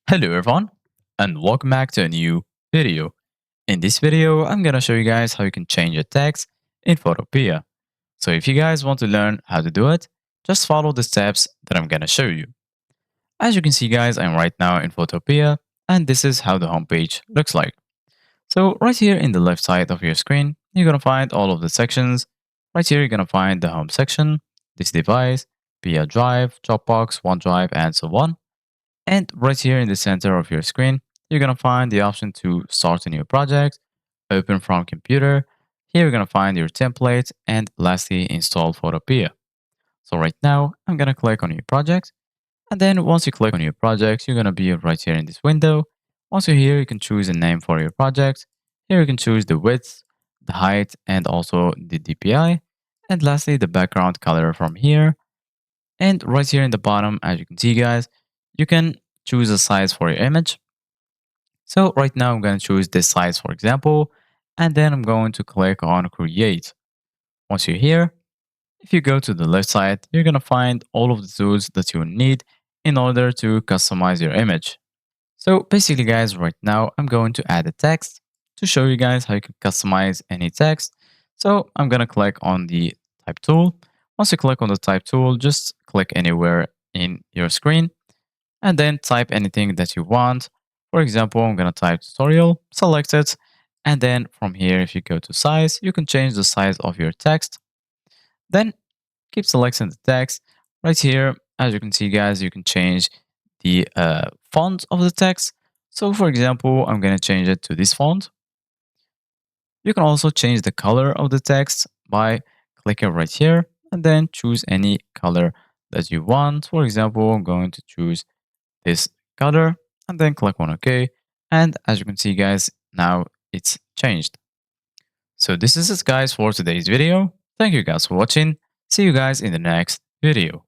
Hello everyone and welcome back to a new video. In this video, I'm gonna show you guys how you can change a text in Photopea. So if you guys want to learn how to do it, just follow the steps that I'm gonna show you. As you can see guys, I'm right now in Photopea and this is how the homepage looks like. So right here in the left side of your screen, you're gonna find all of the sections. Right here, you're gonna find the home section, this device, Pia Drive, Dropbox, OneDrive, and so on. And right here in the center of your screen, you're going to find the option to start a new project, open from computer. Here you're going to find your template and lastly install Photopea. So right now I'm going to click on new project. And then once you click on your project, you're going to be right here in this window. Once you're here, you can choose a name for your project. Here you can choose the width, the height, and also the DPI. And lastly, the background color from here. And right here in the bottom, as you can see, guys, you can choose a size for your image. So right now I'm going to choose this size, for example, and then I'm going to click on create. Once you're here, if you go to the left side, you're going to find all of the tools that you need in order to customize your image. So basically, guys, right now I'm going to add a text to show you guys how you can customize any text. So I'm going to click on the type tool. Once you click on the type tool, just click anywhere in your screen and then type anything that you want. For example, I'm going to type tutorial, select it, and then from here, if you go to size, you can change the size of your text. Then keep selecting the text. Right here, as you can see, guys, you can change the font of the text. So for example, I'm going to change it to this font. You can also change the color of the text by clicking right here and then choose any color that you want. For example, I'm going to choose this color and then click on OK. And as you can see, guys, now it's changed. So this is it, guys, for today's video. Thank you guys for watching. See you guys in the next video.